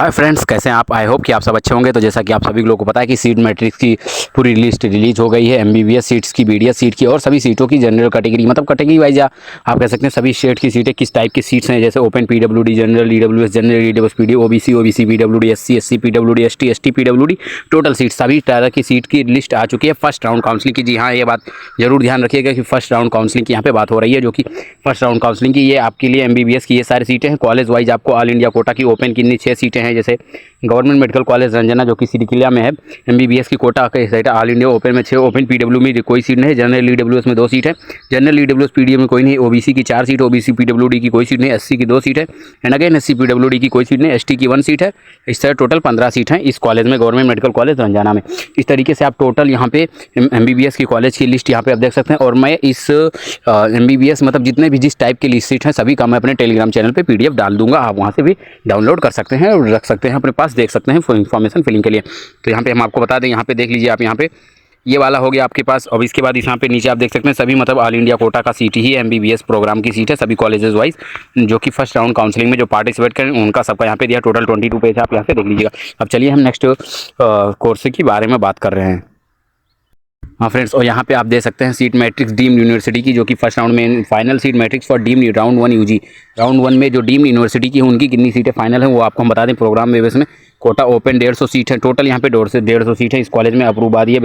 Hi friends, कैसे हैं आप। आई होप कि आप सब अच्छे होंगे। तो जैसा कि आप सभी लोगों को पता है कि सीट मैट्रिक्स की पूरी लिस्ट रिलीज हो गई है। एमबीबीएस सीट्स की, बीडीएस सीट की और सभी सीटों की जनरल कैटेगरी, मतलब कैटेगरी वाइज आप कह सकते हैं सभी स्टेट की सीटें किस टाइप की सीट्स हैं, जैसे open PWD, general EWS, general EWS PD, OBC OBC PWD, SC SC PWD, ST ST PWD, total seat सभी तरह की सीट की लिस्ट आ चुकी है फर्स्ट राउंड काउंसलिंग की। जी हाँ, ये बात जरूर ध्यान रखिएगा कि फर्स्ट राउंड काउंसलिंग की यहाँ पे बात हो रही है, जो कि फर्स्ट राउंड काउंसलिंग की ये आपके लिए एमबीबीएस की ये सारी सीटें हैं। कॉलेज वाइज आपको ऑल इंडिया कोटा की ओपन की 6 सीटें हैं, जैसे गवर्नमेंट मेडिकल कॉलेज रंजना जो कि सिरिकिलिया में है। एमबीबीएस की कोटा का सीट है। ऑल इंडिया ओपन में 6, ओपन पीडब्ल्यू में कोई सीट नहीं है। जनरल ईडब्ल्यूएस में 2 सीट है। जनरल ईडब्ल्यूएस पीडीए में कोई नहीं। ओबीसी की 4 सीट, ओबीसी पीडब्ल्यूडी की कोई सीट नहीं। एससी की 2 सीट है एंड अगेन एससी पीडब्ल्यूडी की कोई सीट नहीं। एसटी की 1 सीट है। इस तरह टोटल 15 सीट हैं इस कॉलेज में, गवर्नमेंट मेडिकल कॉलेज रंजना में। इस तरीके से आप टोटल यहाँ पे एमबीबीएस की कॉलेज की लिस्ट यहाँ पे आप देख सकते हैं। और मैं इस एमबीबीएस मतलब जितने भी जिस टाइप की लिस्ट सीट हैं सभी का मैं अपने टेलीग्राम चैनल पे पीडीएफ डाल दूंगा। आप वहाँ से भी डाउनलोड कर सकते हैं और रख सकते हैं, अपने पास देख सकते हैं इन्फॉर्मेशन फिलिंग के लिए। तो यहाँ पे हम आपको बता दें, यहाँ पे देख लीजिए आप, यहाँ पे ये वाला हो गया आपके पास। और इसके बाद यहाँ पे नीचे आप देख सकते हैं सभी मतलब ऑल इंडिया कोटा का सीट ही एमबीबीएस प्रोग्राम की सीट है, सभी कॉलेजेस वाइज जो कि फर्स्ट राउंड काउंसलिंग में जो पार्टिसिपेट करें उनका सबका यहाँ पे दिया। टोटल 22 पेज आप यहाँ पे देख लीजिएगा। अब चलिए हम नेक्स्ट कोर्स के बारे में बात कर रहे हैं। हाँ फ्रेंड्स, और यहाँ पे आप दे सकते हैं सीट मैट्रिक्स डीम्ड यूनिवर्सिटी की, जो कि फर्स्ट राउंड में final seat matrix for deemed round 1 UG. Round 1 में जो डीम्ड यूनिवर्सिटी की उनकी कितनी सीटें फाइनल हैं वो आपको हम बता दें। प्रोग्राम बेस में कोटा ओपन 150 सीट है टोटल, यहाँ पे 150 सीट है इस कॉलेज में। अप्रूबादी है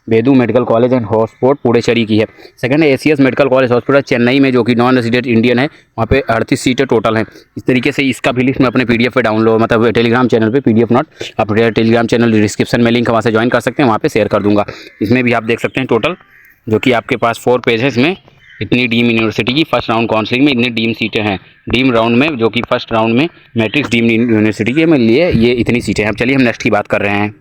बेदू medical college and hospital Puducherry की है। सेकंड है ACS medical college hospital Chennai में, जो कि नॉन रेजिडेंट इंडियन है, वहाँ पे 38 सीटें टोटल हैं। इस तरीके से इसका भी लिस्ट मैं अपने पीडीएफ पे डाउनलोड, मतलब टेलीग्राम चैनल पे, पीडीएफ नॉट, आप टेलीग्राम चैनल डिस्क्रिप्शन में लिंक वहाँ से ज्वाइन कर सकते हैं, वहाँ पे शेयर कर दूंगा। इसमें भी आप देख सकते हैं टोटल जो कि आपके पास 4 पेज है। इसमें इतनी डीम यूनिवर्सिटी की फर्स्ट राउंड काउंसलिंग में इतनी डीम सीटें हैं। डीम राउंड में जो कि फर्स्ट राउंड में मैट्रिक्स डीम यूनिवर्सिटी के लिए ये इतनी सीटें हैं। अब चलिए हम नेक्स्ट की बात कर रहे हैं।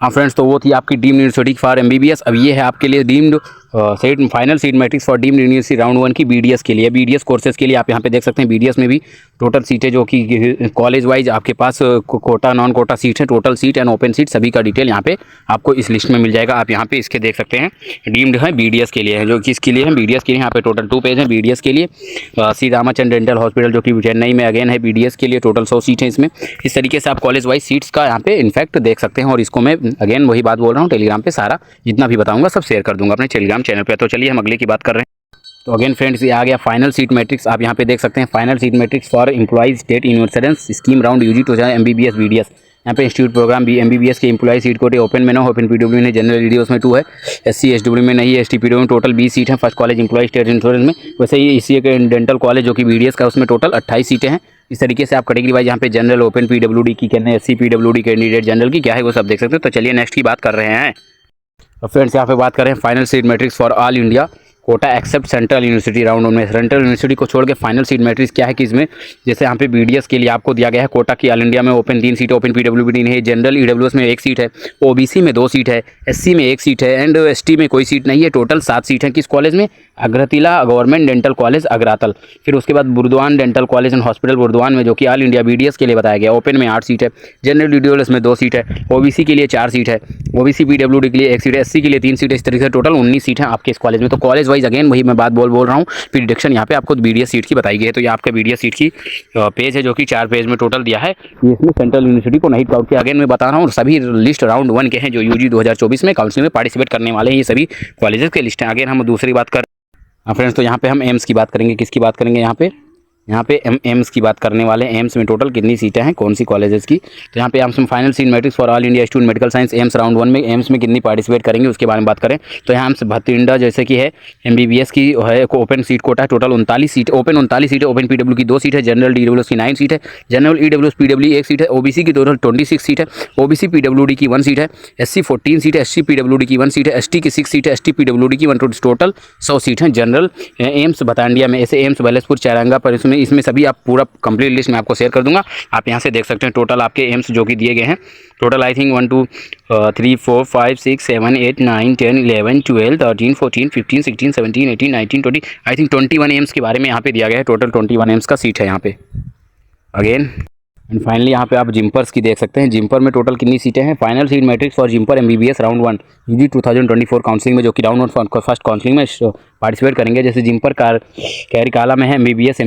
हाँ फ्रेंड्स, तो वो थी आपकी डीम्ड यूनिवर्सिटी फॉर एमबीबीएस। अब ये है आपके लिए deemed seat final seat matrix for deemed university round 1 की बीडीएस के लिए। बीडीएस कोर्सेज के लिए आप यहाँ पे देख सकते हैं। बीडीएस में भी टोटल सीटें जो कि कॉलेज वाइज आपके पास कोटा नॉन कोटा सीट है, total seat and open seat सभी का डिटेल यहाँ पे आपको इस लिस्ट में मिल जाएगा। आप यहाँ पे इसके देख सकते हैं। डीम्ड है बीडीएस के लिए है, जो कि इसके लिए है बीडीएस के लिए। यहाँ पे टोटल 2 पेज है बीडीएस के लिए। श्री रामाचंद्र डेंटल हॉस्पिटल जो कि चेन्नई में अगेन है बीडीएस के लिए, टोटल 100 सीट है इसमें। इस तरीके से आप कॉलेज वाइज सीट्स का यहाँ पे इनफैक्ट देख सकते हैं। और इसको मैं अगेन वही बात बोल रहा हूँ, टेलीग्राम पे सारा जितना भी बताऊंगा सब शेयर कर दूंगा अपने टेलीग्राम चैनल पे। तो चलिए हम अगले की बात कर रहे हैं। तो अगेन फ्रेंड्स, ये आ गया फाइनल सीट मैट्रिक्स। आप यहाँ पे देख सकते हैं final seat matrix for employees state insurance scheme round UG to MBBS BDS. यहाँ पे इंस्टीट्यूट प्रोग्राम भी एमबीबीएस के एम्प्लॉय सीट कोटे ओपन में ना, ओपन पीडब्ल्यू में, जनरल ईडीओस में 2 है, एससी एसडब्ल्यू में नहीं है, एसटी पीडब्ल्यू में टोटल 20 सीट है। First college employ state insurance में। वैसे ही इसी के डेंटल कॉलेज जो कि बीडीएस का, उसमें टोटल 28 सीटें हैं। इस तरीके से आप कैटेगरी वाइज यहाँ पे जनरल, ओपन पीडब्ल्यूडी की कहने, एससी पीडब्ल्यूडी कैंडिडेट जनरल की क्या है वो सब देख सकते हो। तो चलिए नेक्स्ट की बात कर रहे हैं। और फ्रेंड्स यहाँ पे बात करें final seat matrix for all India quota except central university round 1 में। सेंट्रल यूनिवर्सिटी को छोड़ के फाइनल सीट मैट्रिक्स क्या है कि इसमें जैसे यहाँ पे बीडीएस के लिए आपको दिया गया है कोटा की ऑल इंडिया में ओपन 3 सीट, ओपन पीडब्ल्यूडी नहीं है, जनरल ईडब्ल्यूएस में 1 सीट है, ओबीसी में 2 सीट है, एससी में 1 सीट है एंड एसटी में कोई सीट नहीं है। टोटल 7 सीट है किस कॉलेज में? अग्रतिला गवर्नमेंट डेंटल कॉलेज अग्रातल। फिर उसके बाद Burdwan dental college and hospital Burdwan में, जो कि ऑल इंडिया बीडीएस के लिए बताया गया, ओपन में 8 सीट है, जनरल ईडब्ल्यूएस में 2 सीट है, ओबीसी के लिए 4 सीट है, ओबीसी पीडब्ल्यूडी के लिए 1 सीट है, एससी के लिए 3 सीट है। इस तरीके से टोटल 19 सीट है आपके इस कॉलेज में। तो कॉलेज वाइज अगेन वही मैं बात बोल रहा हूँ, प्रेडिक्शन यहाँ पे आपको बीडीएस सीट की बताई गई है। तो ये आपका बीडीएस सीट की पेज है जो कि 4 पेज में टोटल दिया है। ये इसमें सेंट्रल यूनिवर्सिटी को नहीं काउंट किया, अगेन मैं बता रहा हूँ। सभी लिस्ट राउंड 1 के हैं जो यूजी 2024 में काउंसिलिंग में पार्टिसिपेट करने वाले हैं, ये सभी कॉलेजेस के लिस्ट हैं। अगेन हम दूसरी बात कर फ्रेंड्स, तो यहाँ पे हम एम्स की बात करेंगे। किसकी बात करेंगे यहाँ पे एम्स की बात करने वाले हैं। एम्स में टोटल कितनी सीटें हैं, कौन सी कॉलेजेस की? तो यहाँ पे हम final seat matrix for all India student medical science AIIMS round 1 में एम्स में कितनी पार्टिसिपेट करेंगे उसके बारे में बात करें तो यहाँ हम भतींडा जैसे कि है एमबीबीएस की है, ओपन सीट कोटा है टोटल 39 सीट, ओपन 39 सीट है, ओपन पीडब्ल्यू की 2 सीट है, जनरल ईडब्ल्यूएस की 9 सीट है, जनरल ईडब्ल्यूएस पीडब्ल्यू 1 सीट है, ओबीसी की टोटल 26 सीट है, ओबीसी पीडब्ल्यूडी की 1 सीट है, एससी 14 सीट है, एससी पीडब्ल्यूडी की 1 सीट है, एसटी की 6 सीट है, एसटी पीडब्ल्यूडी की 1, टोटल 100 सीट है जनरल एम्स भतांडिया में। ऐसे एम्स बिलासपुर चौरंगा पर इसमें सभी आप पूरा कंप्लीट लिस्ट मैं आपको शेयर कर दूंगा। आप यहाँ से देख सकते हैं टोटल आपके एम्स जो कि दिए गए हैं। Total I think 1 2 3 4 5 6 7 8 9 10 11 12 13 14 15 16 17 18 19 20 I think 21 AIIMS के बारे में यहाँ पे दिया गया है। टोटल 21 एम्स का सीट है यहाँ पे अगेन। एंड फाइनली यहाँ पे आप जिम्पर्स की देख सकते हैं। जिम्पर में टोटल कितनी सीटें हैं? Final seat matrix for JIPMER MBBS round 1 UG 2024 counselling में, जो कि राउंड 1 फर्स्ट काउंसलिंग में पार्टिसिपेट करेंगे। जैसे जिम्पर कैरिकाला में है एमबीबीएस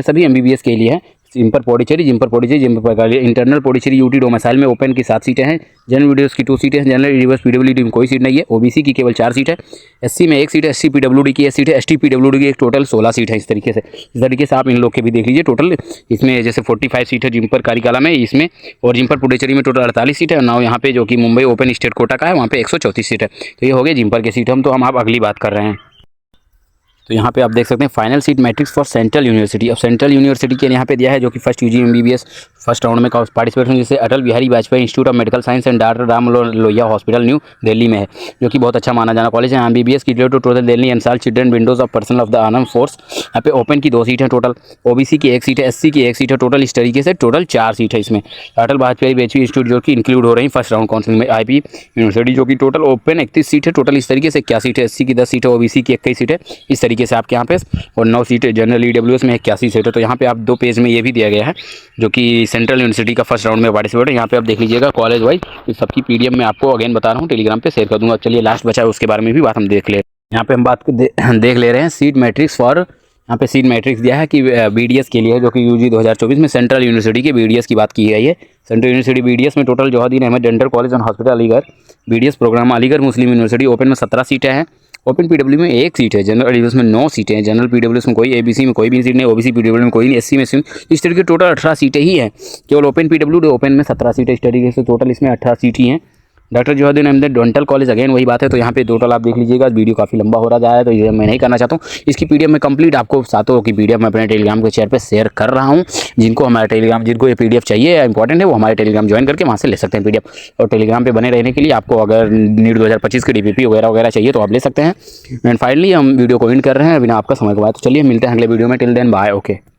सभी एमबीबीएस के लिए है। JIPMER Pondicherry, JIPMER internal Pondicherry UT domicile में ओपन की 7 सीटें हैं। जनरल वीडियोस की 2 सीटें हैं। जनरल रिवर्स पीडब्ल्यूडी में कोई सीट नहीं है। ओबीसी की केवल 4 सीट है। एससी में 1 सीट है। एससी पीडब्ल्यूडी की 1 सीट है। एसटी पीडब्ल्यूडी की एक टोटल 16 सीट है। इस तरीके से आप इन लोग के भी देख लीजिए। टोटल इसमें जैसे 45 सीट है जिम्पर कारीकाला में इसमें, और जिम्पर पुडुचेरी में टोटल 48 सीट है। और यहाँ पे जो कि मुंबई ओपन स्टेट कोटा का है वहाँ पे 134 सीट है। तो ये हो गए जिम्पर के सीट। हम आप अगली बात कर रहे हैं। तो यहाँ पे आप देख सकते हैं final seat matrix for central university. अब सेंट्रल यूनिवर्सिटी के यहाँ पे दिया है जो कि first UG MBBS first round में पार्टिसिपेट हुई, जिससे Atal Bihari Vajpayee institute of medical science and doctor Ram Lohia hospital new Delhi में है, जो कि बहुत अच्छा माना जाना कॉलेज है। एमबीबीएस की टू टोटल दिल्ली एनसाल children widows of personnel of the arm force. यहाँ पे ओपन की 2 सीट है टोटल, ओबीसी की 1 सीट है, एससी की 1 सीट है। टोटल इस तरीके से टोटल 4 सीट है इसमें। अटल वाजपेयी वाजपेयी इंस्टीट्यूट जो कि इंक्लूड हो रही है फर्स्ट राउंड काउंसिल में। आईपी यूनिवर्सिटी जो कि टोटल ओपन 31 सीट है टोटल इस तरीके से। 21 सीट है, एससी की 10 सीट है, ओबीसी की 21 सीट है। इस तरीके से आपके यहाँ पे और 9 सीटें जनरल ईडब्ल्यूएस में 81 सीट है। तो यहाँ पे आप 2 पेज में ये भी दिया गया है जो कि सेंट्रल यूनिवर्सिटी का फर्स्ट राउंड में पार्टिसिपेट है। यहाँ पे आप देख लीजिएगा कॉलेज वाइज। इस सबकी पीडीएफ मैं आपको अगेन बता रहा हूँ, टेलीग्राम पे शेयर कर दूंगा। चलिए लास्ट बचा है उसके बारे में भी बात हम देख ले। यहाँ पे हम बात देख ले रहे हैं सीट मैट्रिक्स फॉर। यहाँ पे सीट मैट्रिक्स दिया है कि बीडीएस के लिए जो कि यूजी 2024 में सेंट्रल यूनिवर्सिटी के बीडीएस की बात की गई है। सेंट्रल यूनिवर्सिटी बीडीएस में total Jawaharlal Ahmad dental college and hospital Aligarh BDS program Aligarh Muslim university open में 17 सीटें हैं। ओपन पीडब्ल्यू में 1 सीट है। जनरल ईडब्ल्यूएस में 9 सीटें हैं। जनरल पीडब्ल्यूएस में कोई, एबीसी में कोई भी सीट नहीं, ओबीसी पीडब्ल्यू में कोई नहीं, एससी में इस तरीके टोटल 18 सीटें ही हैं। केवल ओपन पीडब्ल्यू ओपन में 17 सीटें। इस तरीके से टोटल इसमें 18 सीट ही हैं। Doctor Jawaharlal Ahmad dental college again वही बात है। तो यहाँ पे टोटल आप देख लीजिएगा, वीडियो काफ़ी लंबा हो रहा है तो ये मैं नहीं करना चाहता हूँ। इसकी पीडीएफ में कंप्लीट आपको सातों की पीडीएफ मैं अपने टेलीग्राम के चैनल पे शेयर कर रहा हूँ। जिनको ये पीडीएफ चाहिए इंपॉर्टेंट है वो हमारे टेलीग्राम ज्वाइन करके वहाँ से ले सकते हैं पीडीएफ। और टेलीग्राम पे बने रहने के लिए आपको अगर नीट 2025 की डीपीपी वगैरह चाहिए तो आप ले सकते हैं। एंड फाइनली हम वीडियो को एंड कर रहे हैं बिना आपका समय गवाए। तो चलिए मिलते हैं अगले वीडियो में। Till then bye. ओके।